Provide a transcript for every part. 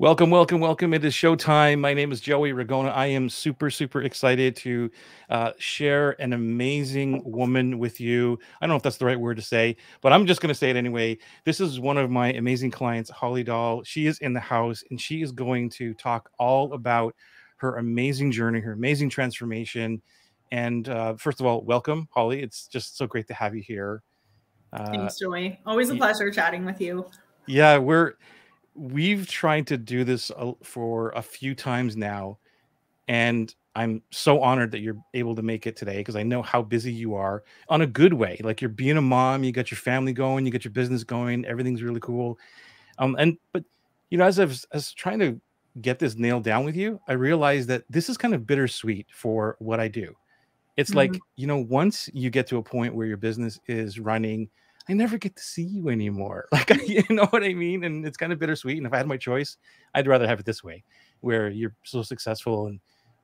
Welcome, welcome, welcome. It is showtime. My name is Joey Ragona. I am super, super excited to share an amazing woman with you. I don't know if that's the right word to say, but I'm just going to say it anyway. This is one of my amazing clients, Holly Dahl. She is in the house and she is going to talk all about her amazing journey, her amazing transformation. And first of all, welcome, Holly. It's just so great to have you here. Thanks, Joey. Always a pleasure chatting with you. Yeah, we've tried to do this for a few times now, and I'm so honored that you're able to make it today because I know how busy you are on a good way. Like you're being a mom, you got your family going, you got your business going, everything's really cool. But as trying to get this nailed down with you, I realized that this is kind of bittersweet for what I do. It's Mhm. like, once you get to a point where your business is running, I never get to see you anymore. Like, you know what I mean? And it's kind of bittersweet. And if I had my choice, I'd rather have it this way, where you're so successful and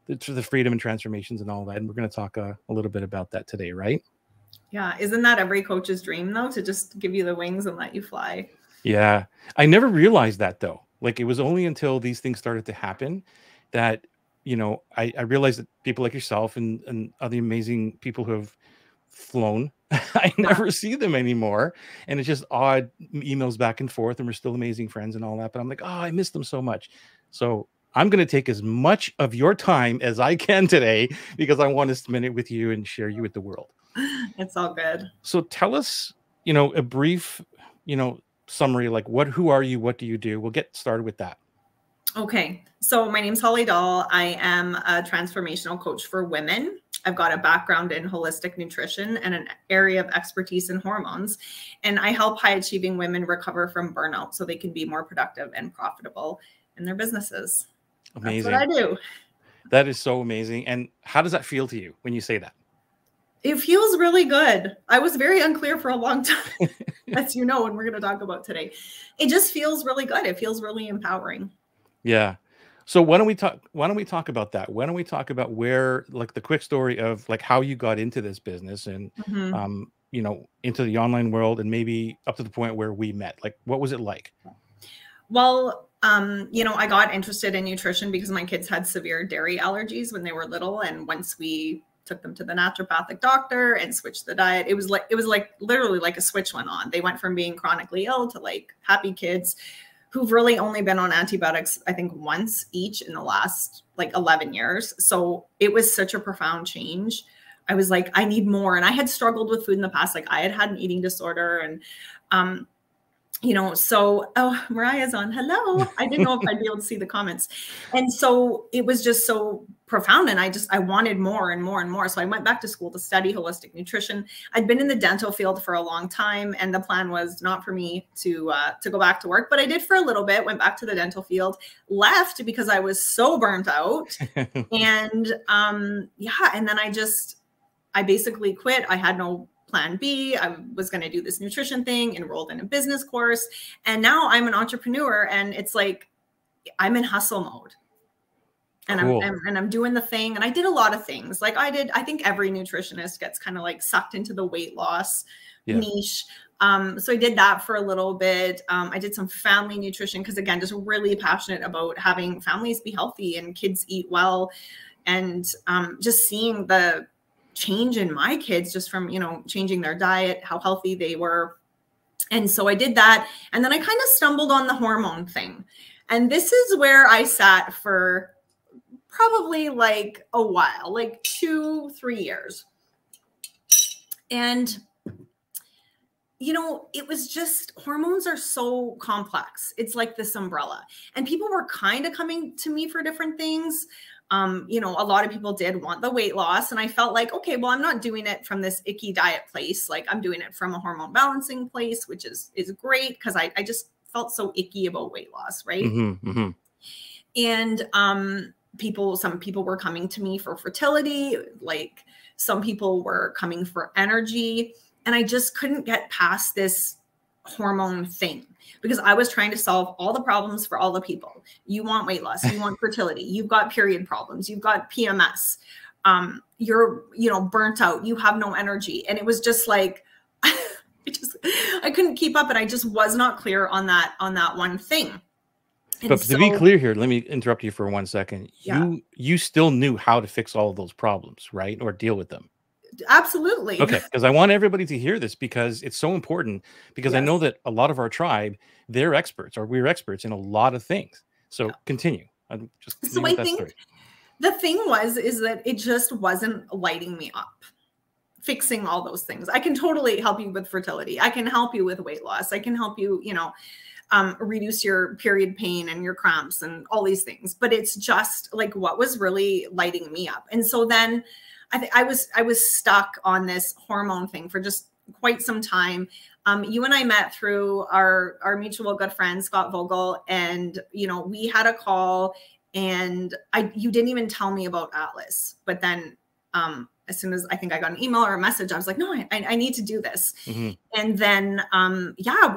the freedom and transformations and all that. And we're going to talk a little bit about that today, right? Yeah. Isn't that every coach's dream, though, to just give you the wings and let you fly? Yeah. I never realized that, though. Like, it was only until these things started to happen that, I realized that people like yourself and other amazing people who have flown, I never see them anymore. And it's just odd emails back and forth, and we're still amazing friends and all that. But I'm like, oh, I miss them so much. So I'm going to take as much of your time as I can today because I want to spend it with you and share you with the world. It's all good. So tell us, a brief, summary, like who are you? What do you do? We'll get started with that. Okay. So my name's Holly Dahl. I am a transformational coach for women. I've got a background in holistic nutrition and an area of expertise in hormones. And I help high achieving women recover from burnout so they can be more productive and profitable in their businesses. Amazing. That's what I do. That is so amazing. And how does that feel to you when you say that? It feels really good. I was very unclear for a long time, as you know, and we're going to talk about today. It just feels really good. It feels really empowering. Yeah. So why don't we talk about that? Why don't we talk about where, like, the quick story of like how you got into this business and into the online world, and maybe up to the point where we met. Like, what was it like? Well, I got interested in nutrition because my kids had severe dairy allergies when they were little. And once we took them to the naturopathic doctor and switched the diet, it was like literally like a switch went on. They went from being chronically ill to like happy kids who've really only been on antibiotics, I think, once each in the last like 11 years. So it was such a profound change. I was like, I need more. And I had struggled with food in the past. Like I had an eating disorder and, oh, Mariah's on. Hello. I didn't know if I'd be able to see the comments. And so it was just so profound. And I wanted more and more and more. So I went back to school to study holistic nutrition. I'd been in the dental field for a long time. And the plan was not for me to go back to work, but I did for a little bit, went back to the dental field, left because I was so burnt out. And and then I basically quit. I had no plan B. I was going to do this nutrition thing, enrolled in a business course. And now I'm an entrepreneur and it's like, I'm in hustle mode and cool. I'm doing the thing. And I did a lot of things. Like I think every nutritionist gets kind of like sucked into the weight loss niche. So I did that for a little bit. I did some family nutrition because again, just really passionate about having families be healthy and kids eat well. And just seeing the change in my kids just from, changing their diet, how healthy they were. And so I did that. And then I kind of stumbled on the hormone thing. And this is where I sat for probably like a while, like 2-3 years. And, it was just, hormones are so complex. It's like this umbrella. And people were kind of coming to me for different things. A lot of people did want the weight loss. And I felt like, okay, well, I'm not doing it from this icky diet place. Like I'm doing it from a hormone balancing place, which is great because I just felt so icky about weight loss. Right. Mm-hmm, mm-hmm. And some people were coming to me for fertility. Like some people were coming for energy. And I just couldn't get past this hormone thing because I was trying to solve all the problems for all the people. You want weight loss, you want fertility, you've got period problems, you've got PMS, you're, burnt out, you have no energy. And it was just like, I couldn't keep up and I just was not clear on that one thing. And But to be so, clear here, let me interrupt you for 1 second. yeah, You still knew how to fix all of those problems, right? Or deal with them. absolutely. Okay, because I want everybody to hear this because it's so important, because I Yes. know that a lot of our tribe, they're experts, or we're experts in a lot of things. Yeah. So continue. Just So leave I with that think story. the thing is that it just wasn't lighting me up. Fixing all those things. I can totally help you with fertility. I can help you with weight loss. I can help you, reduce your period pain and your cramps and all these things. But it's just like what was really lighting me up. And so then I think I was stuck on this hormone thing for just quite some time. You and I met through our mutual good friend Scott Vogel, and we had a call, and you didn't even tell me about Atlas, but then as soon as I think I got an email or a message, I was like, no, I need to do this. Hmm. And then yeah,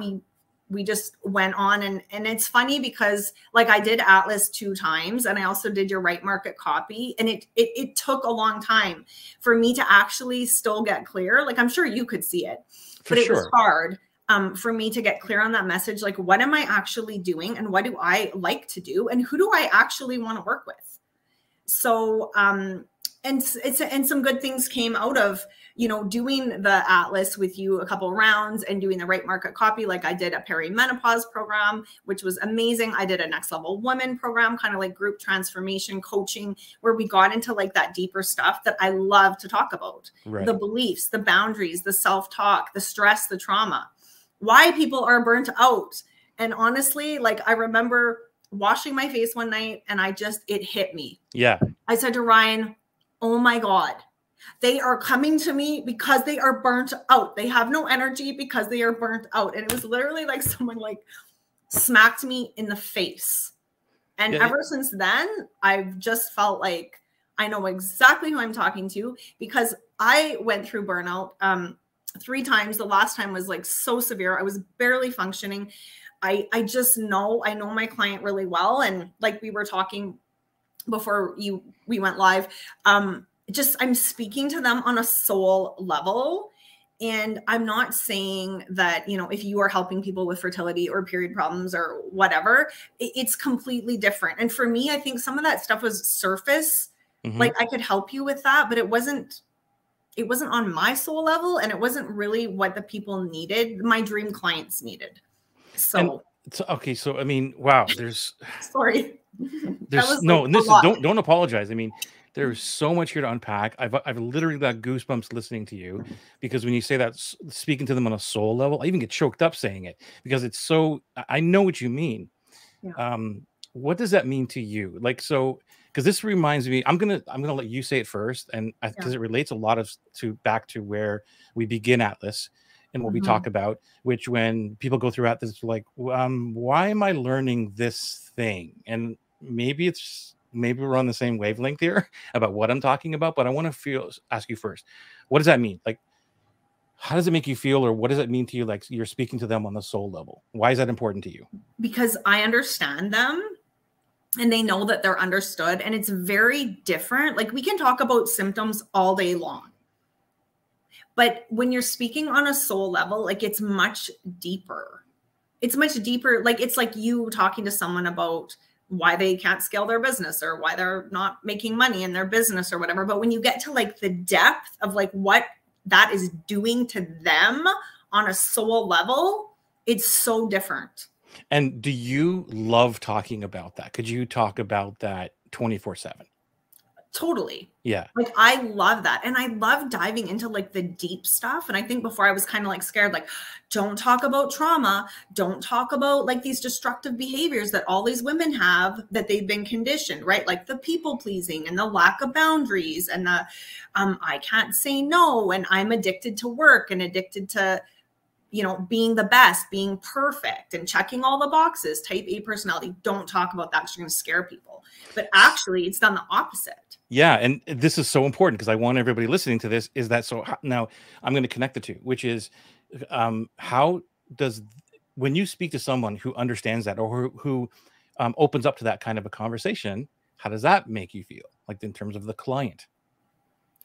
we just went on, and it's funny because like I did Atlas 2 times, and I also did your right market copy, and it took a long time for me to actually still get clear. Like I'm sure you could see it, For but it was sure. hard for me to get clear on that message. Like, what am I actually doing, and what do I like to do, and who do I actually want to work with? So and some good things came out of doing the Atlas with you a couple rounds and doing the right market copy. Like I did a perimenopause program, which was amazing. I did a next level woman program, kind of like group transformation coaching, where we got into like that deeper stuff that I love to talk about. The Right. beliefs, the boundaries, the self-talk, the stress, the trauma, why people are burnt out. And honestly, like I remember washing my face one night, and it hit me. Yeah. I said to Ryan, oh my God, they are coming to me because they are burnt out. They have no energy because they are burnt out. And it was literally like someone like smacked me in the face. And Yeah. ever since then, I've just felt like I know exactly who I'm talking to, because I went through burnout 3 times. The last time was like so severe. I was barely functioning. I just know, I know my client really well. And like we were talking before we went live, just I'm speaking to them on a soul level. And I'm not saying that if you are helping people with fertility or period problems or whatever, it's completely different. And for me, I think some of that stuff was surface. Hmm. Like I could help you with that, but it wasn't on my soul level, and it wasn't really what the people needed, my dream clients needed. And So okay, so I mean, wow, sorry. That there's was like no, and a this is, lot. don't apologize. I mean, there's so much here to unpack. I've literally got goosebumps listening to you, because when you say that, speaking to them on a soul level, I even get choked up saying it, because it's so, I know what you mean. Yeah. What does that mean to you? Like, so, because this reminds me, I'm gonna let you say it first, and Yeah. because it relates a lot of to back to where we begin Atlas and what we talk Mhm. about, which when people go through Atlas, it's like, why am I learning this thing? And maybe we're on the same wavelength here about what I'm talking about, but I want to ask you first, what does that mean? Like, how does it make you feel, or what does it mean to you? Like you're speaking to them on the soul level. Why is that important to you? Because I understand them, and they know that they're understood, and it's very different. Like we can talk about symptoms all day long, but when you're speaking on a soul level, like it's much deeper. It's much deeper. Like it's like you talking to someone about why they can't scale their business, or why they're not making money in their business or whatever. But when you get to like the depth of like what that is doing to them on a soul level, it's so different. And do you love talking about that? Could you talk about that 24/7? Totally. Yeah. Like I love that. And I love diving into like the deep stuff. And I think before I was kind of like scared, like, don't talk about trauma. Don't talk about like these destructive behaviors that all these women have, that they've been conditioned, right? Like the people pleasing and the lack of boundaries, and the I can't say no. And I'm addicted to work and addicted to being the best, being perfect, and checking all the boxes, type A personality. Don't talk about that because you're going to scare people. But actually, it's done the opposite. Yeah, and this is so important, because I want everybody listening to this, is that, so now I'm going to connect the two, which is, how does, when you speak to someone who understands that, or who opens up to that kind of a conversation, how does that make you feel, like in terms of the client?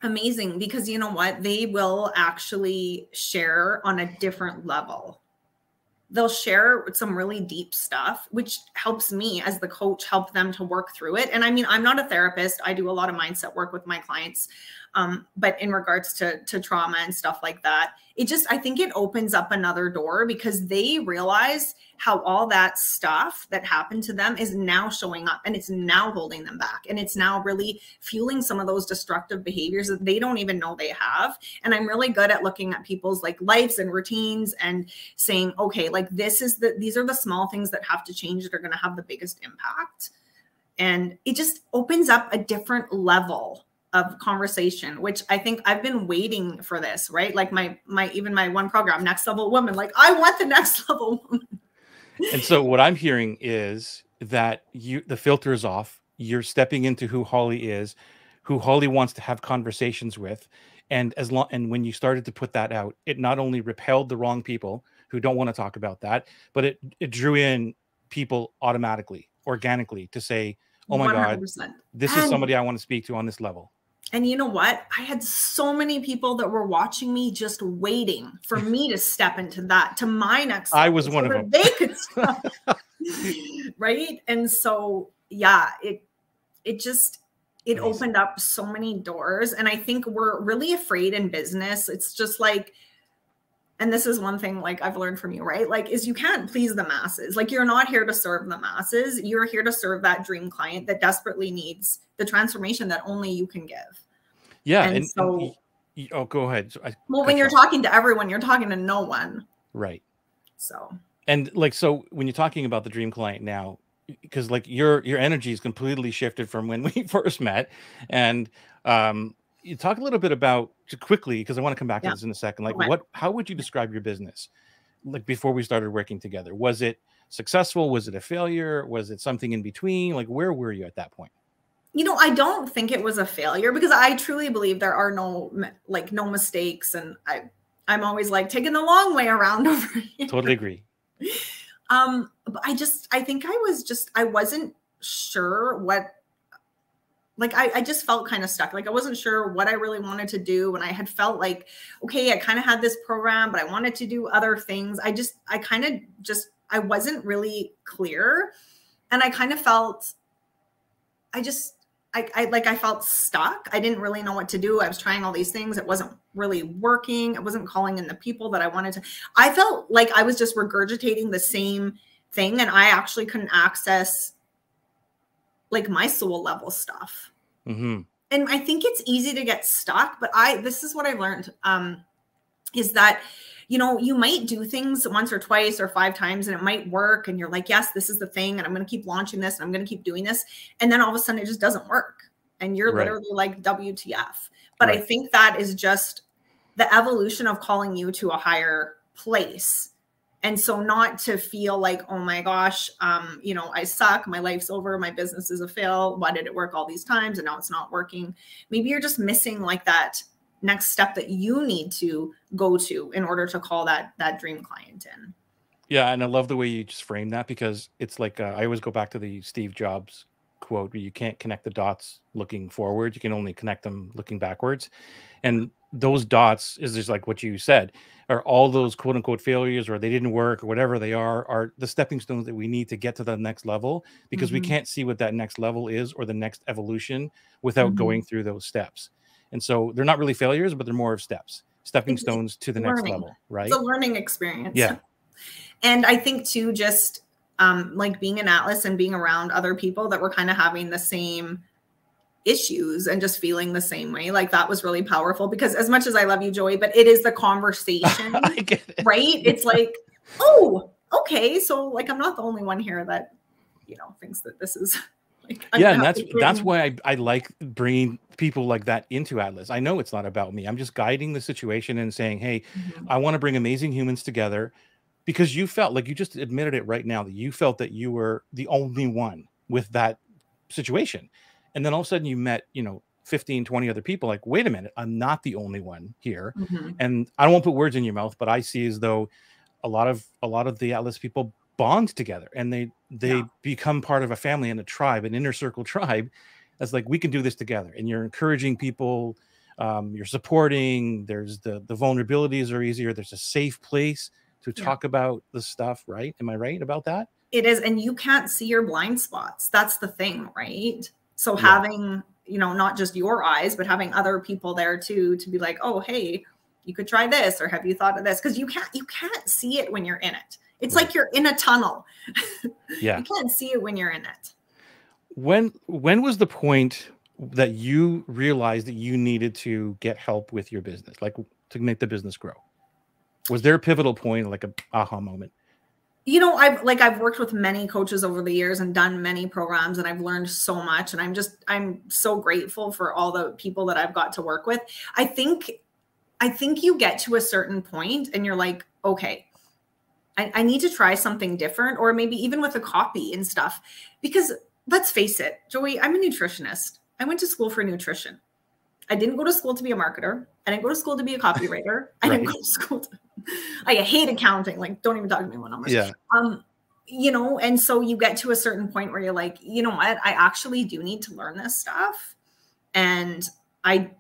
Amazing, because you know what? They will actually share on a different level. they'll share some really deep stuff, which helps me as the coach help them to work through it. And I mean, I'm not a therapist. I do a lot of mindset work with my clients. But in regards to trauma and stuff like that, it just, I think it opens up another door because they realize how all that stuff that happened to them is now showing up and it's now holding them back. And it's now really fueling some of those destructive behaviors that they don't even know they have. And I'm really good at looking at people's like lives and routines and saying, okay, like these are the small things that have to change that are going to have the biggest impact. And it just opens up a different level of conversation, which I think I've been waiting for this, right? Like even my one program, Next Level Woman, like I want the next level woman. And so what I'm hearing is that the filter is off. You're stepping into who Holly is, who Holly wants to have conversations with. And when you started to put that out, it not only repelled the wrong people who don't want to talk about that, but it drew in people automatically, organically to say, oh my 100%. God, this is somebody I want to speak to on this level. And you know what? I had so many people that were watching me just waiting for me to step into that, to my next level. I was one of them. They could stop. Right? And so, yeah, it opened up so many doors. And I think we're really afraid in business. It's just like, and this is one thing like I've learned from you, right? Like is you can't please the masses. Like you're not here to serve the masses. You're here to serve that dream client that desperately needs the transformation that only you can give. Yeah. And so, oh, go ahead. Well, when you're talking to everyone, you're talking to no one. Right. So. And like, so when you're talking about the dream client now, because like your energy is completely shifted from when we first met. And you talk a little bit about quickly, because I want to come back to this in a second. Like how would you describe your business? Like before we started working together, was it successful? Was it a failure? Was it something in between? Like, where were you at that point? You know, I don't think it was a failure because I truly believe there are no mistakes. And I'm always like taking the long way around over here. Totally agree. But I think I wasn't sure what, like, I just felt kind of stuck. Like I wasn't sure what I really wanted to do. And I had felt like, okay, I kind of had this program, but I wanted to do other things. I wasn't really clear. And I kind of felt, I felt stuck. I didn't really know what to do. I was trying all these things. It wasn't really working. I wasn't calling in the people that I wanted to. I felt like I was just regurgitating the same thing. And I actually couldn't access like my soul level stuff. Mm-hmm. And I think it's easy to get stuck, but this is what I've learned, is that, you know, you might do things once or twice or 5 times and it might work. And you're like, yes, this is the thing. And I'm going to keep launching this and I'm going to keep doing this. And then all of a sudden it just doesn't work. And you're literally like WTF. But I think that is just the evolution of calling you to a higher place. And so not to feel like, oh my gosh, you know, I suck. My life's over. My business is a fail. Why did it work all these times? And now it's not working. Maybe you're just missing like that next step that you need to go to in order to call that dream client in. Yeah. And I love the way you just frame that, because it's like, I always go back to the Steve Jobs quote, where you can't connect the dots looking forward. You can only connect them looking backwards. And those dots is just like what you said, are all those quote unquote failures, or they didn't work, or whatever they are the stepping stones that we need to get to the next level, because we can't see what that next level is or the next evolution without going through those steps. And so they're not really failures, but they're more of stepping stones to the next level, right? It's a learning experience. Yeah. And I think too, just like being in Atlas and being around other people that were kind of having the same issues and just feeling the same way, like that was really powerful, because as much as I love you, Joey, but it is the conversation, I get it. Right? It's like, oh, okay. So like, I'm not the only one here that, you know, thinks that this is like, yeah. And that's why I like bringing people like that into Atlas. I know it's not about me. I'm just guiding the situation and saying, hey, I want to bring amazing humans together, because you felt like, you just admitted it right now, that you felt that you were the only one with that situation. And then all of a sudden you met, you know, 15, 20 other people, like, wait a minute, I'm not the only one here. And I don't want to put words in your mouth, but I see as though a lot of the Atlas people bond together, and they become part of a family and a tribe, an inner circle tribe. That's like, we can do this together. And you're encouraging people, you're supporting, there's the vulnerabilities are easier. There's a safe place to Yeah. talk about the stuff, right? Am I right about that? It is, and you can't see your blind spots. That's the thing, right? So Yeah. having, you know, not just your eyes, but having other people there too, to be like, oh, hey, you could try this, or have you thought of this? Because you can't see it when you're in it. It's Right. like you're in a tunnel. Yeah. You can't see it when you're in it. When was the point that you realized that you needed to get help with your business, like to make the business grow? Was there a pivotal point, like a aha moment? You know, I've worked with many coaches over the years and done many programs, and I've learned so much, and I'm so grateful for all the people that I've got to work with. I think you get to a certain point and you're like, okay, I need to try something different, or maybe even with the copy and stuff. Because let's face it, Joey, I'm a nutritionist. I went to school for nutrition. I didn't go to school to be a marketer. I didn't go to school to be a copywriter. I didn't go to school to, I hate accounting. Like, don't even talk to me about numbers. Yeah. You know, and so you get to a certain point where you're like, you know what, I actually do need to learn this stuff. And I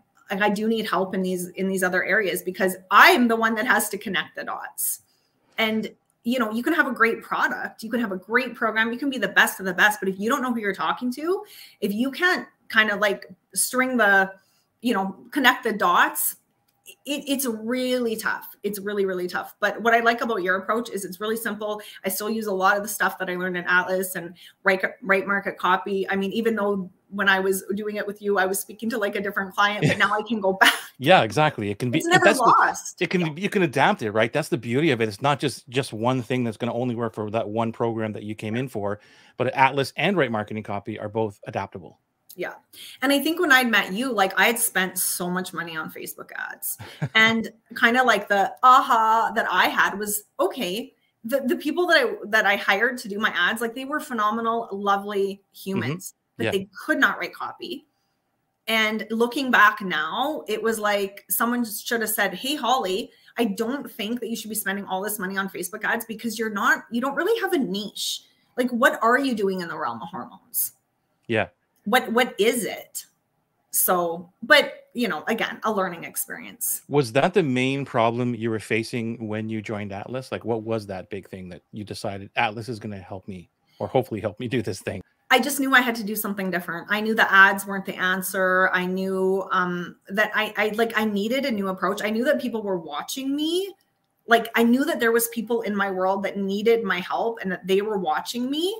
do need help in these other areas, because I'm the one that has to connect the dots. And, you know, you can have a great product, you can have a great program, you can be the best of the best, but if you don't know who you're talking to, if you can't kind of like string the, you know, connect the dots, it's really tough. It's really, really tough. But what I like about your approach is it's really simple. I still use a lot of the stuff that I learned in Atlas and right market copy. I mean, even though when I was doing it with you, I was speaking to like a different client, but now I can go back. Yeah, exactly. It can be, it's never lost. You can adapt it, right? That's the beauty of it. It's not just one thing that's going to only work for that one program that you came in for, but Atlas and Right Marketing Copy are both adaptable. Yeah. And I think when I met you, like I had spent so much money on Facebook ads, and kind of like the aha that I had was, okay, the people that I hired to do my ads, like they were phenomenal, lovely humans, but they could not write copy. And looking back now, it was like someone should have said, hey, Holly, I don't think that you should be spending all this money on Facebook ads, because you don't really have a niche. Like, what are you doing in the realm of hormones? Yeah. What is it? So, but you know, again, a learning experience. Was that the main problem you were facing when you joined Atlas? Like, what was that big thing that you decided Atlas is going to help me, or hopefully help me do this thing? I just knew I had to do something different. I knew the ads weren't the answer. I knew that I needed a new approach. I knew that people were watching me. Like, I knew that there was people in my world that needed my help and that they were watching me.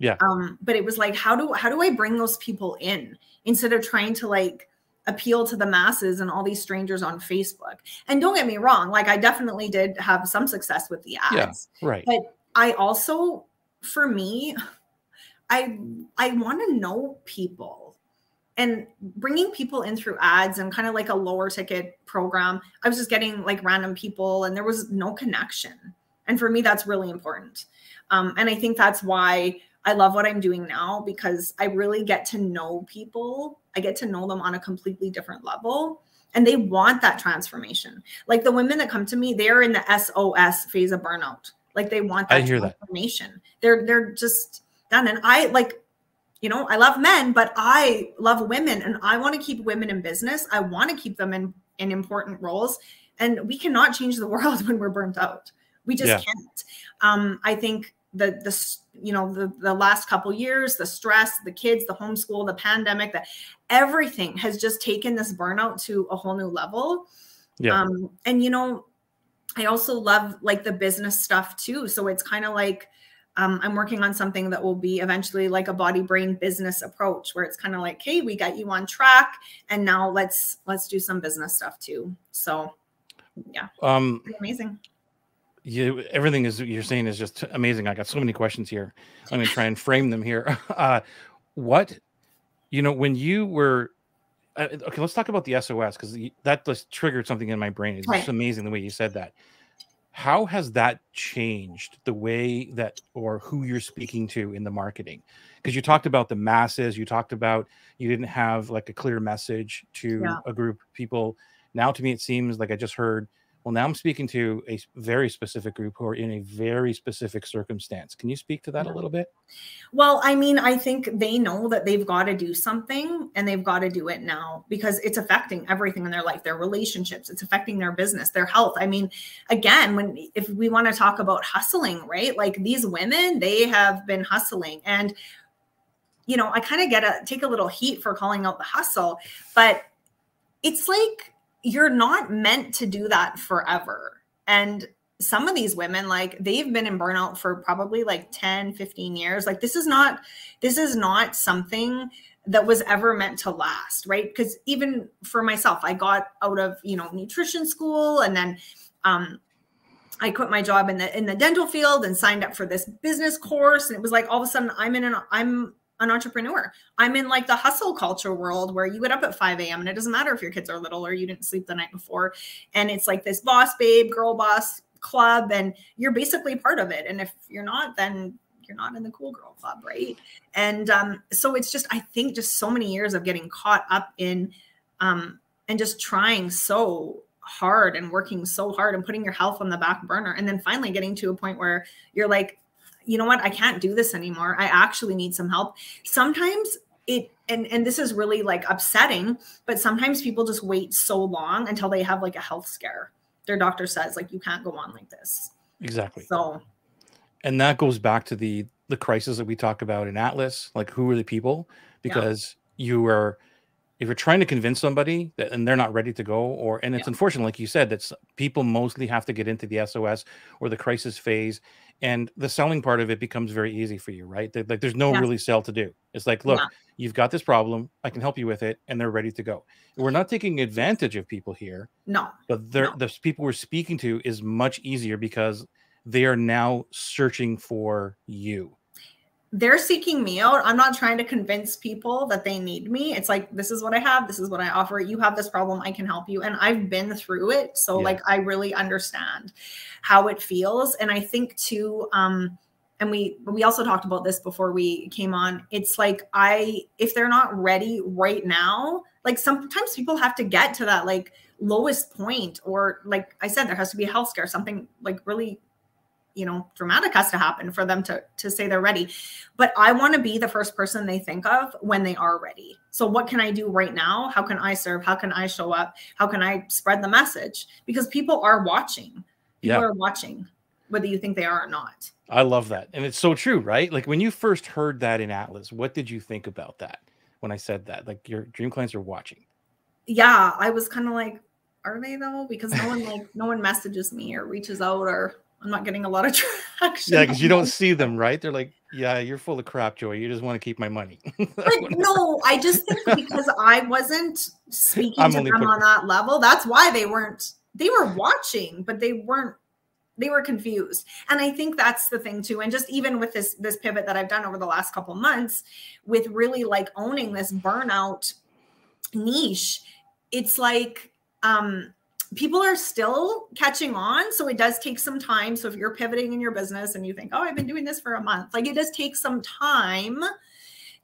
Yeah. But it was like, how do I bring those people in instead of trying to like appeal to the masses and all these strangers on Facebook? And don't get me wrong, like I definitely did have some success with the ads. Yeah, right. But I also, for me, I want to know people, and bringing people in through ads and kind of like a lower ticket program, I was just getting like random people and there was no connection. And for me, that's really important. And I think that's why I love what I'm doing now, because I really get to know people. I get to know them on a completely different level, and they want that transformation. Like the women that come to me, they're in the SOS phase of burnout. Like they want that transformation. They're just done. And I like, you know, I love men, but I love women, and I want to keep women in business. I want to keep them in important roles, and we cannot change the world when we're burnt out. We just can't. I think the last couple years, the stress, the kids, the homeschool, the pandemic, that everything has just taken this burnout to a whole new level. Yeah. And you know, I also love like the business stuff too. So it's kind of like I'm working on something that will be eventually like a body brain business approach, where it's kind of like, hey, we got you on track, and now let's do some business stuff too. So yeah, amazing. Everything you're saying is just amazing. I got so many questions here. I'm going to try and frame them here. What, you know, when you were, okay, let's talk about the SOS, because that just triggered something in my brain. It's just amazing the way you said that. How has that changed the way that, or who you're speaking to in the marketing? Because you talked about the masses, you talked about you didn't have like a clear message to a group of people. Now to me, it seems like I just heard Well, now I'm speaking to a very specific group who are in a very specific circumstance. Can you speak to that a Yeah. little bit? Well, I mean, I think they know that they've got to do something and they've got to do it now because it's affecting everything in their life, their relationships, it's affecting their business, their health. I mean, again, if we want to talk about hustling, right? Like these women, they have been hustling. And, you know, I kind of take a little heat for calling out the hustle, but it's like you're not meant to do that forever. And some of these women, like they've been in burnout for probably like 10, 15 years. Like this is not something that was ever meant to last, right? Because even for myself, I got out of, you know, nutrition school, and then I quit my job in the dental field and signed up for this business course. And it was like all of a sudden I'm an entrepreneur. I'm in like the hustle culture world where you get up at 5 a.m. and it doesn't matter if your kids are little or you didn't sleep the night before. And it's like this boss babe, girl boss club, and you're basically part of it. And if you're not, then you're not in the cool girl club, right? And so it's just, I think just so many years of getting caught up in and just trying so hard and working so hard and putting your health on the back burner. And then finally getting to a point where you're like, you know what? I can't do this anymore. I actually need some help. Sometimes and this is really like upsetting, but sometimes people just wait so long until they have like a health scare. Their doctor says like, you can't go on like this. Exactly. So, and that goes back to the crisis that we talk about in Atlas, like who are the people? Because if you're trying to convince somebody that and they're not ready to go, and it's unfortunate, like you said, that people mostly have to get into the SOS or the crisis phase, and the selling part of it becomes very easy for you, right? Like there's no really sell to do. It's like, look, you've got this problem, I can help you with it, and they're ready to go. We're not taking advantage of people here. No. But the people we're speaking to is much easier because they are now searching for you. They're seeking me out. I'm not trying to convince people that they need me. It's like, this is what I have. This is what I offer. You have this problem. I can help you. And I've been through it. So like, I really understand how it feels. And I think too, and we also talked about this before we came on. It's like, if they're not ready right now, like sometimes people have to get to that like lowest point, or like I said, there has to be a health scare, something like really, you know, dramatic has to happen for them to say they're ready. But I want to be the first person they think of when they are ready. So what can I do right now? How can I serve? How can I show up? How can I spread the message? Because people are watching. People are watching, whether you think they are or not. I love that. And it's so true, right? Like when you first heard that in Atlas, what did you think about that? When I said that, like your dream clients are watching. Yeah, I was kind of like, are they though? Because no one messages me or reaches out, or I'm not getting a lot of traction. Yeah, because you don't see them, right? They're like, yeah, you're full of crap, Joy. You just want to keep my money. But no, I just think because I wasn't speaking to them on that level, that's why they were watching, but they were confused. And I think that's the thing too. And just even with this pivot that I've done over the last couple of months with really like owning this burnout niche, it's like, people are still catching on. So it does take some time. So if you're pivoting in your business and you think, oh, I've been doing this for a month, like it does take some time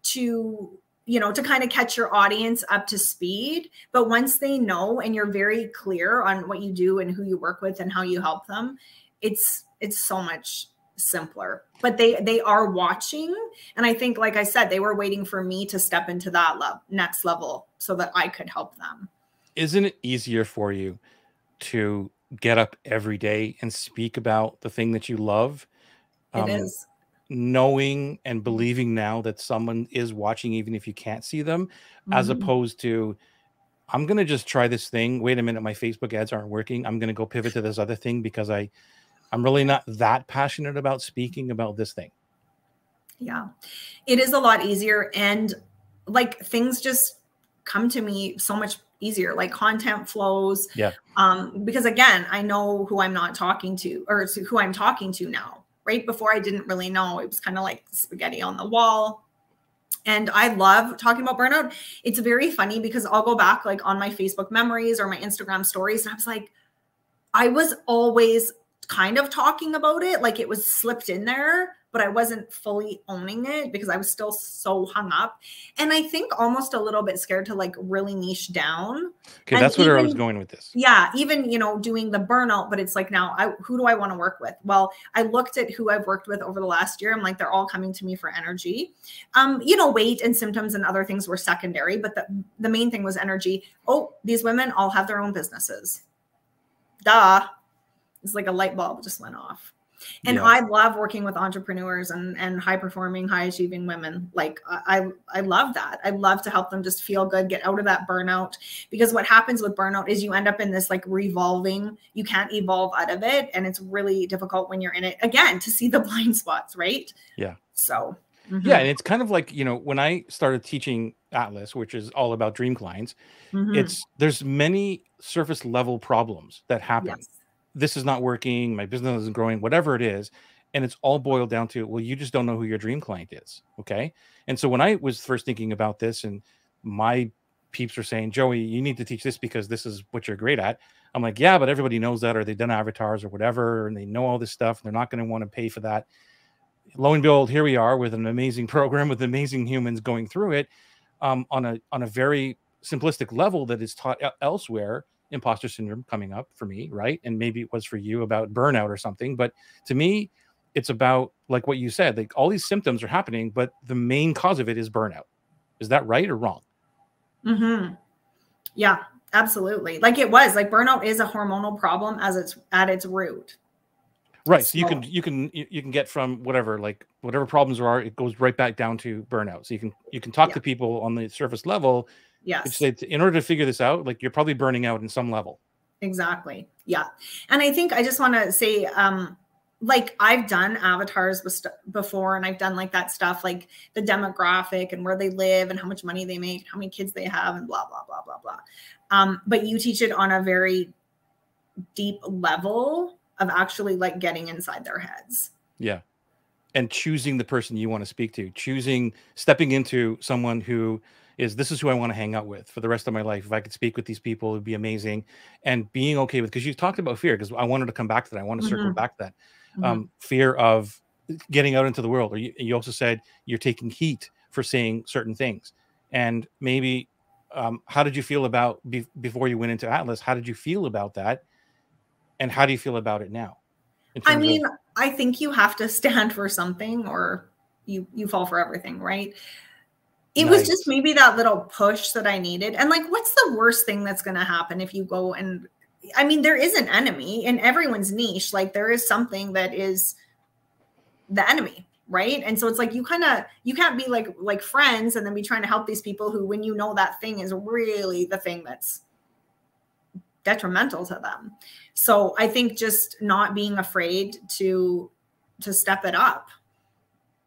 to, you know, to kind of catch your audience up to speed. But once they know and you're very clear on what you do and who you work with and how you help them, it's so much simpler. But they are watching. And I think, like I said, they were waiting for me to step into that next level so that I could help them. Isn't it easier for you to get up every day and speak about the thing that you love? It is. Knowing and believing now that someone is watching, even if you can't see them, as opposed to, I'm going to just try this thing. Wait a minute, my Facebook ads aren't working. I'm going to go pivot to this other thing because I'm really not that passionate about speaking about this thing. Yeah, it is a lot easier. And like things just come to me so much easier, like content flows. Yeah. Because again, I know who I'm not talking to, or who I'm talking to now. Right before I didn't really know. It was kind of like spaghetti on the wall. And I love talking about burnout. It's very funny because I'll go back like on my Facebook memories or my Instagram stories. And I was like, I was always kind of talking about it. Like it was slipped in there, but I wasn't fully owning it because I was still so hung up. And I think almost a little bit scared to like really niche down. Okay, And that's where I was even, going with this. yeah, even, you know, doing the burnout, but it's like now who do I want to work with? Well, I looked at who I've worked with over the last year. I'm like, they're all coming to me for energy. You know, weight and symptoms and other things were secondary, but the main thing was energy. Oh, these women all have their own businesses. Duh. It's like a light bulb just went off. And I love working with entrepreneurs and high performing, high achieving women. Like I love that. I love to help them just feel good, get out of that burnout, because what happens with burnout is you end up in this like revolving, you can't evolve out of it. And it's really difficult when you're in it again to see the blind spots. Right. Yeah. So, yeah. And it's kind of like, you know, when I started teaching Atlas, which is all about dream clients, there's many surface level problems that happen. Yes. This is not working, my business isn't growing, whatever it is. And it's all boiled down to, well, you just don't know who your dream client is. Okay. And so when I was first thinking about this and my peeps were saying, Joey, you need to teach this because this is what you're great at. I'm like, yeah, but everybody knows that, or they've done avatars or whatever, and they know all this stuff. And they're not going to want to pay for that. Lo and behold, here we are with an amazing program with amazing humans going through it on a very simplistic level that is taught elsewhere. Imposter syndrome coming up for me, right? And maybe it was for you about burnout or something, but to me it's about like what you said, like all these symptoms are happening, but the main cause of it is burnout. Is that right or wrong? Yeah, absolutely. Like it was like burnout is a hormonal problem as it's at its root. Right. So you can get from whatever problems there are, it goes right back down to burnout. So you can talk to people on the surface level. Yes. In order to figure this out, like you're probably burning out in some level. Exactly. Yeah. And I think I just want to say, like I've done avatars before, and I've done like that stuff, like the demographic and where they live and how much money they make, how many kids they have, and blah, blah, blah, blah, blah. But you teach it on a very deep level of actually like getting inside their heads. Yeah. And choosing the person you want to speak to, stepping into someone who this is who I want to hang out with for the rest of my life. If I could speak with these people, it'd be amazing. And being okay with, because you talked about fear, because I wanted to come back to that. I want to circle back to that. Fear of getting out into the world. Or you also said you're taking heat for saying certain things. And maybe, how did you feel about, before you went into Atlas, how did you feel about that? And how do you feel about it now? I mean, I think you have to stand for something or you fall for everything, right? It was just maybe that little push that I needed. And like, what's the worst thing that's going to happen if you go and, I mean, there is an enemy in everyone's niche. Like there is something that is the enemy, right? And so it's like, you can't be like friends and then be trying to help these people who, when you know that thing is really the thing that's detrimental to them. So I think just not being afraid to step it up.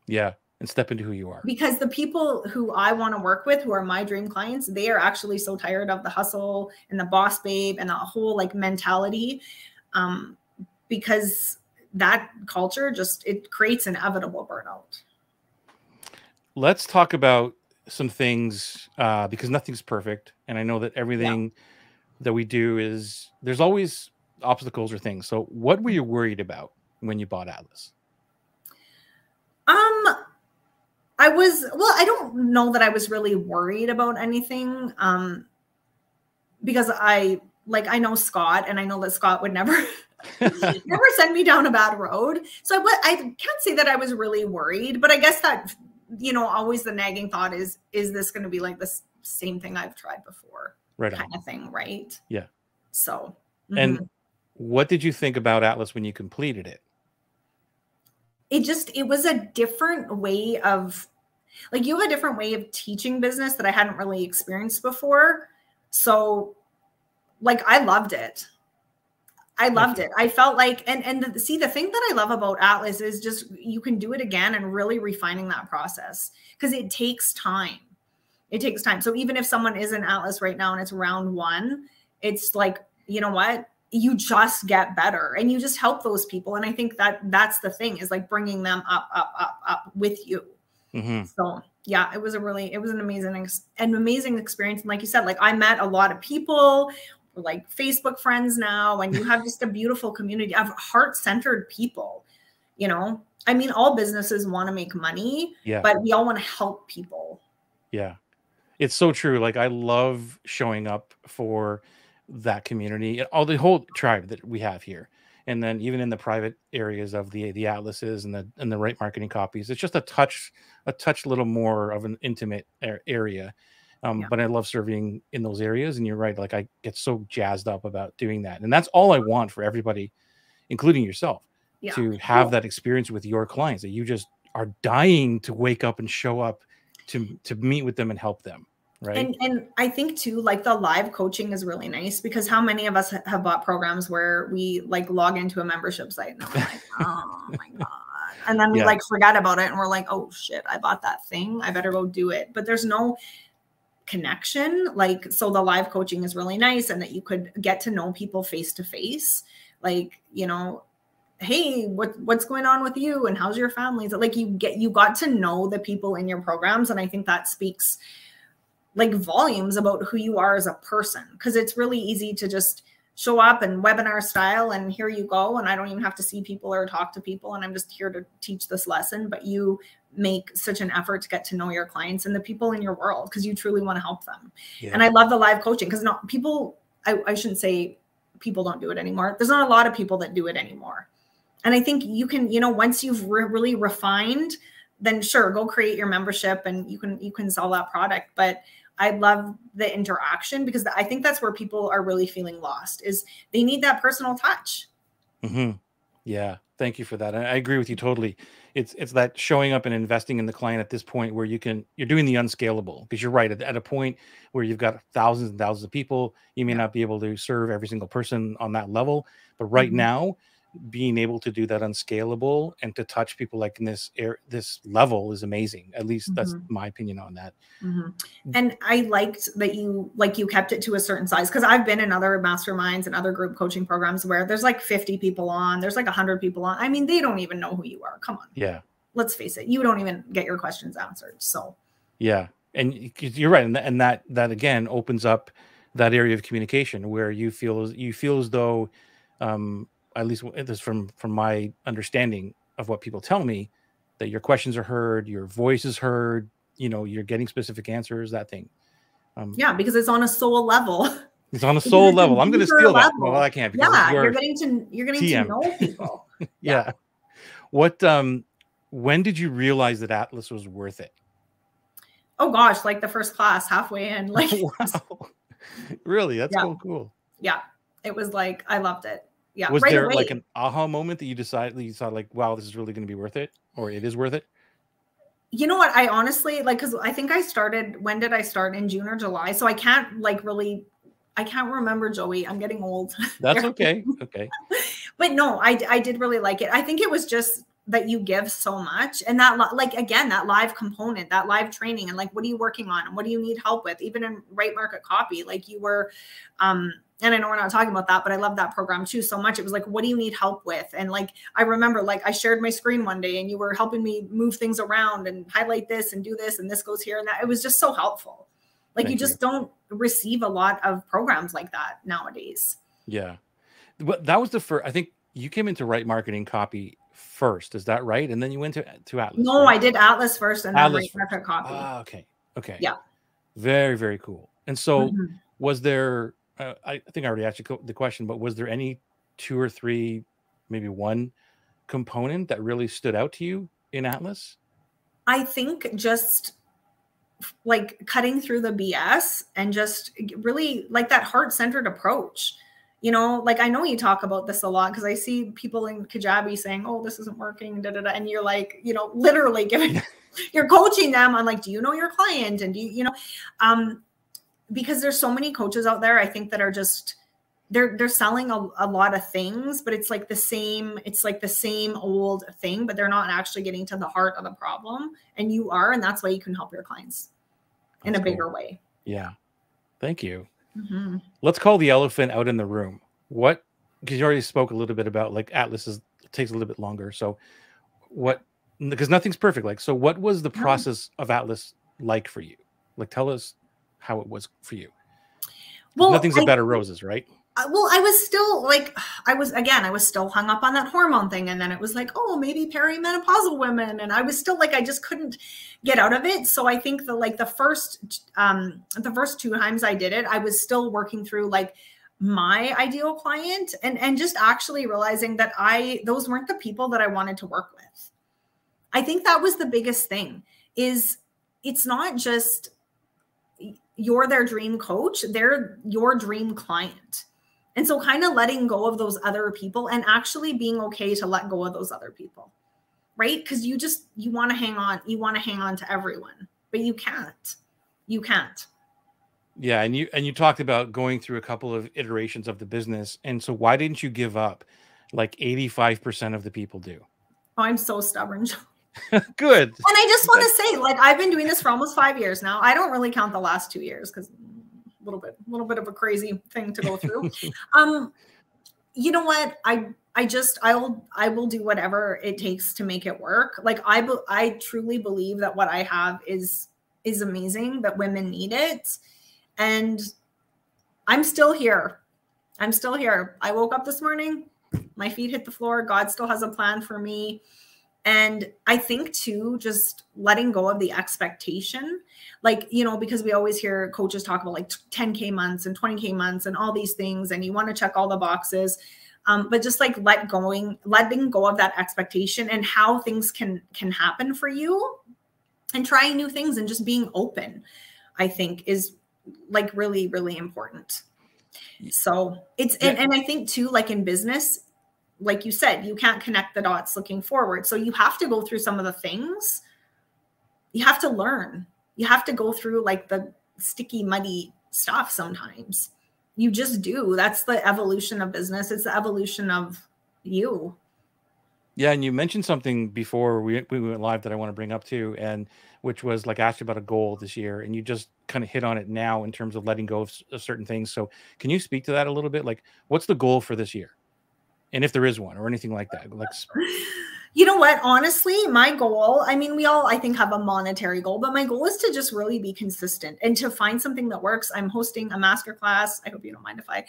Yeah. And step into who you are. Because the people who I want to work with, who are my dream clients, they are actually so tired of the hustle and the boss babe and the whole like mentality, because that culture it creates inevitable burnout. Let's talk about some things, because nothing's perfect. And I know that everything that we do there's always obstacles or things. So what were you worried about when you bought Atlas? I don't know that I was really worried about anything, because I know Scott, and I know that Scott would never send me down a bad road. So I can't say that I was really worried, but I guess that, you know, always the nagging thought is this going to be like the same thing I've tried before? Right. Kind of thing. Right. Yeah. So. And what did you think about Atlas when you completed it? It was a different way of, like, you have a different way of teaching business that I hadn't really experienced before. So like, I loved it. I felt like, see, the thing that I love about Atlas is just, you can do it again and really refining that process, because it takes time. It takes time. So even if someone is in Atlas right now and it's round one, it's like, you know what? You just get better and you just help those people. And I think that's the thing, is like bringing them up with you. So yeah, it was an amazing experience. And like you said, like I met a lot of people, we're like Facebook friends now, and you have just a beautiful community of heart-centered people, you know. I mean, all businesses want to make money, Yeah. but we all want to help people. Yeah. It's so true. Like, I love showing up for that community, all the whole tribe that we have here. And then even in the private areas of the atlases and the right marketing copies, it's just a touch little more of an intimate area. Yeah. But I love serving in those areas. And you're right. Like, I get so jazzed up about doing that. And that's all I want for everybody, including yourself, Yeah. to have that experience with your clients, that you just are dying to wake up and show up to meet with them and help them. Right. And I think too, like the live coaching is really nice, because how many of us have bought programs where we like log into a membership site and we're like, oh my God. And then we like forget about it and we're like, oh shit, I bought that thing, I better go do it. But there's no connection. Like, so the live coaching is really nice, and that you could get to know people face to face. Like, you know, hey, what's going on with you and how's your family? So like you got to know the people in your programs. And I think that speaks like volumes about who you are as a person, because it's really easy to just show up and webinar style and here you go, and I don't even have to see people or talk to people, and I'm just here to teach this lesson. But you make such an effort to get to know your clients and the people in your world, because you truly want to help them. Yeah. And I love the live coaching, because not people, I shouldn't say people don't do it anymore. There's not a lot of people that do it anymore. And I think you can, you know, once you've really refined, then sure, go create your membership and you can sell that product. But I love the interaction, because I think that's where people are really feeling lost, is they need that personal touch. Mm-hmm. Yeah. Thank you for that. I agree with you totally. It's that showing up and investing in the client at this point where you're doing the unscalable, because you're right. At a point where you've got thousands and thousands of people, you may not be able to serve every single person on that level. But right now, being able to do that unscalable and to touch people like in this level is amazing. At least that's my opinion on that. And I liked that you kept it to a certain size, because I've been in other masterminds and other group coaching programs where there's like 50 people on, there's like 100 people on. I mean, they don't even know who you are. Come on. Yeah. Let's face it. You don't even get your questions answered. So yeah. And you're right. And that again opens up that area of communication where you feel as though, at least this from my understanding of what people tell me, that your questions are heard, your voice is heard, you know, you're getting specific answers, that thing. Yeah, because it's on a soul level. It's on a soul level. I'm going to steal that. Well, I can't. Yeah, you're getting to know people. Yeah. What? When did you realize that Atlas was worth it? Oh gosh, like the first class, halfway in. Like, wow. Really? That's so cool. Yeah, it was like I loved it. Yeah. Was there like an aha moment that you saw like, wow, this is really going to be worth it, or it is worth it? You know what? I honestly because I think I started. When did I start? In June or July? So I can't I can't remember, Joey. I'm getting old. That's okay. Okay. But no, I did really like it. I think it was just that you give so much, and that again, that live component, that live training, and like, what are you working on and what do you need help with? Even in Right Market Copy, like you were, and I know we're not talking about that, but I love that program too so much. It was like, what do you need help with? And like, I remember like I shared my screen one day and you were helping me move things around and highlight this and do this, and this goes here and that. It was just so helpful. Like you just don't receive a lot of programs like that nowadays. Yeah. But that was the first, I think you came into Right Marketing Copy first. Is that right? And then you went to Atlas. No, right? I did Atlas first and then Right Market Copy. Ah, okay. Okay. Yeah. Very, very cool. And so was there, I think I already asked you the question, but was there any 2 or 3, maybe one component that really stood out to you in Atlas? I think just like cutting through the BS and just really like that heart-centered approach. You know, like I know you talk about this a lot because I see people in Kajabi saying, oh, this isn't working, da, da, da. And you're like, you know, literally giving, you're coaching them on like, do you know your client? And do you know, because there's so many coaches out there, I think that are just, they're selling a lot of things, but it's like the same old thing, but they're not actually getting to the heart of the problem. And you are, and that's why you can help your clients in a bigger way. Yeah. Thank you. Let's call the elephant out in the room. What, because you already spoke a little bit about like Atlas takes a little bit longer. So what, because nothing's perfect. Like, so what was the process of Atlas like for you? Like, tell us how it was for you. Well, nothing's a bed of roses, right? well, I was still like, I was still hung up on that hormone thing. And then it was like, oh, maybe perimenopausal women. And I was still like, I just couldn't get out of it. So I think the first two times I did it, I was still working through like my ideal client and just actually realizing that those weren't the people that I wanted to work with. I think that was the biggest thing is it's not just you're their dream coach, they're your dream client. And so kind of letting go of those other people and actually being okay to let go of those other people, right? Because you want to hang on to everyone, but you can't. Yeah, and you talked about going through a couple of iterations of the business. And so why didn't you give up like 85% of the people do? Oh, I'm so stubborn. Good. And I just want to say, like, I've been doing this for almost 5 years now. I don't really count the last 2 years because a little bit of a crazy thing to go through. You know what? I will do whatever it takes to make it work. Like I truly believe that what I have is amazing, that women need it. And I'm still here. I woke up this morning, my feet hit the floor. God still has a plan for me. And I think too, just letting go of the expectation, like, you know, because we always hear coaches talk about like 10K months and 20K months and all these things, and you want to check all the boxes. But just like letting go of that expectation and how things can happen for you and trying new things and just being open, I think is like really, really important. So it's, and I think too, like in business, like you said, you can't connect the dots looking forward. So you have to go through some of the things. You have to learn. You have to go through like the sticky, muddy stuff sometimes. You just do. That's the evolution of business. It's the evolution of you. Yeah, and you mentioned something before we went live that I want to bring up too, and which was like asked you about a goal this year, and you just kind of hit on it now in terms of letting go of certain things. So can you speak to that a little bit? Like, what's the goal for this year? And if there is one or anything like that, like, you know what, honestly, my goal, I mean, we all, I think, have a monetary goal, but my goal is to just really be consistent and to find something that works. I'm hosting a masterclass. I hope you don't mind if I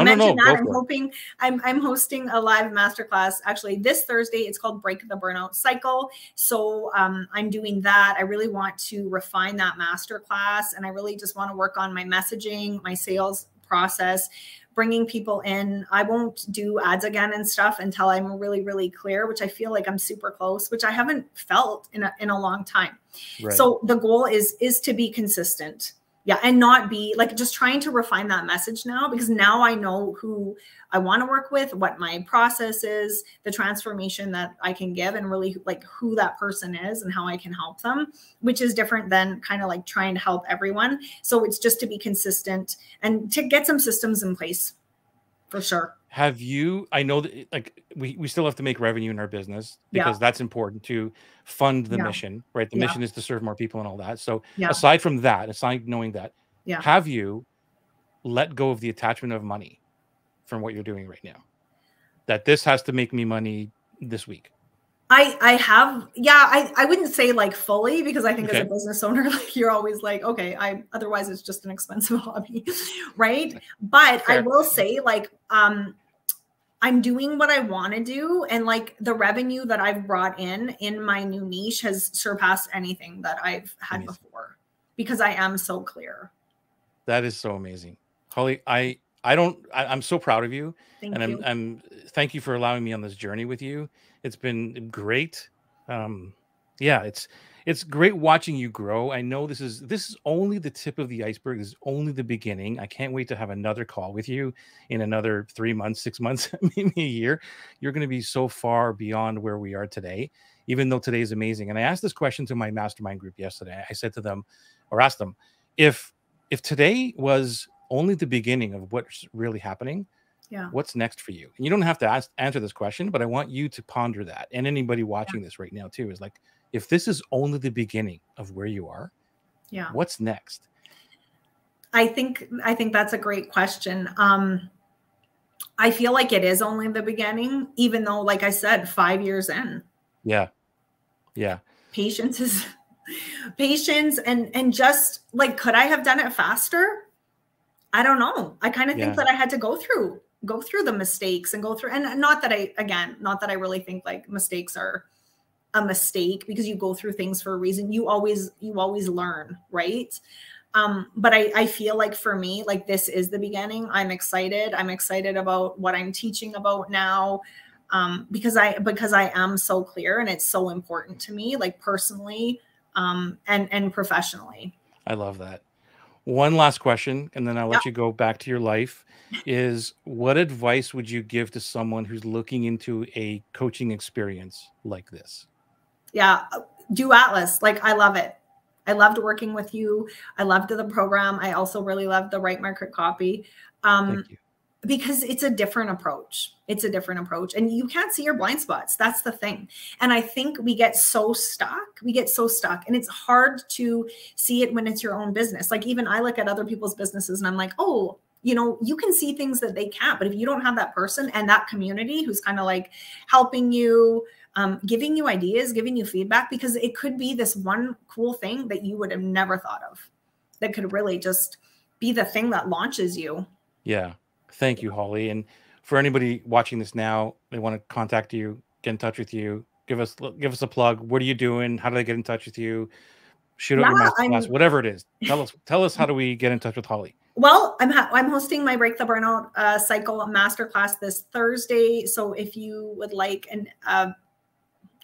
mention that. I'm hosting a live masterclass actually this Thursday. It's called Break the Burnout Cycle. So I'm doing that. I really want to refine that masterclass, and I really just want to work on my messaging, my sales process, bringing people in. I won't do ads again and stuff until I'm really, really clear, which I feel like I'm super close, which I haven't felt in a long time. Right. So the goal is to be consistent. Yeah. And not be like just trying to refine that message now, because now I know who I want to work with, what my process is, the transformation that I can give, and really like who that person is and how I can help them, which is different than kind of like trying to help everyone. So it's just to be consistent and to get some systems in place for sure. Have you, I know that like we still have to make revenue in our business because that's important to fund the mission, right? The mission is to serve more people and all that. So aside from that, aside knowing that, have you let go of the attachment of money from what you're doing right now? That this has to make me money this week. I have, I wouldn't say like fully, because I think as a business owner, like you're always like, okay, otherwise it's just an expensive hobby, right? But I will say like, I'm doing what I want to do. And like the revenue that I've brought in my new niche has surpassed anything that I've had before, because I am so clear. That is so amazing. Holly, I'm so proud of you. Thank you for allowing me on this journey with you. It's been great. Yeah, it's great watching you grow. I know this is only the tip of the iceberg. This is only the beginning. I can't wait to have another call with you in another 3 months, 6 months, maybe a year. You're going to be so far beyond where we are today, even though today is amazing. And I asked this question to my mastermind group yesterday. I said to them, or asked them, if today was only the beginning of what's really happening, what's next for you? And you don't have to answer this question, but I want you to ponder that. And anybody watching this right now too is like, if this is only the beginning of where you are, what's next? I think that's a great question. I feel like it is only the beginning, even though, like I said, 5 years in. Yeah. Patience and just like, could I have done it faster? I don't know. I kind of think Yeah. that I had to go through the mistakes and go through, and not that I, again, not that I really think like mistakes are a mistake, because you go through things for a reason. You always learn, right? But I feel like for me, like this is the beginning. I'm excited. I'm excited about what I'm teaching about now. Because I am so clear, and it's so important to me, like personally, and professionally. I love that. One last question, and then I'll Yeah. let you go back to your life, is what advice would you give to someone who's looking into a coaching experience like this? Yeah. Do Atlas. Like, I love it. I loved working with you. I loved the program. I also really loved the Right Market Copy. Thank Um, you. because it's a different approach. It's a different approach. And you can't see your blind spots. That's the thing. And I think we get so stuck. We get so stuck. And it's hard to see it when it's your own business. Like, even I look at other people's businesses and I'm like, oh, you can see things that they can't. But if you don't have that person and that community who's kind of like helping you, giving you ideas, giving you feedback, because it could be this one cool thing that you would have never thought of, that could really just be the thing that launches you. Yeah. Thank you, Holly. And for anybody watching this now, they want to contact you, get in touch with you, give us a plug. What are you doing? How do they get in touch with you? Shoot out Yeah, your masterclass, I'm whatever it is. Tell us how do we get in touch with Holly? Well, I'm hosting my Break the Burnout Cycle masterclass this Thursday. So if you would like, and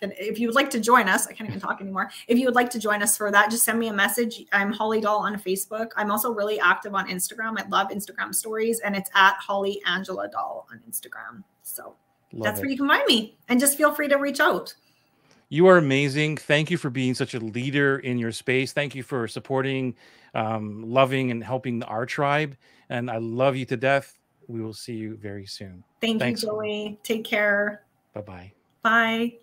if you would like to join us, I can't even talk anymore. If you would like to join us for that, just send me a message. I'm Holly Doll on Facebook. I'm also really active on Instagram. I love Instagram stories, and it's at Holly Angela Doll on Instagram. So Love that's it. where you can find me, and just feel free to reach out. You are amazing. Thank you for being such a leader in your space. Thank you for supporting, loving, and helping our tribe. And I love you to death. We will see you very soon. Thank you, Thanks. Joey. Take care. Bye bye. Bye.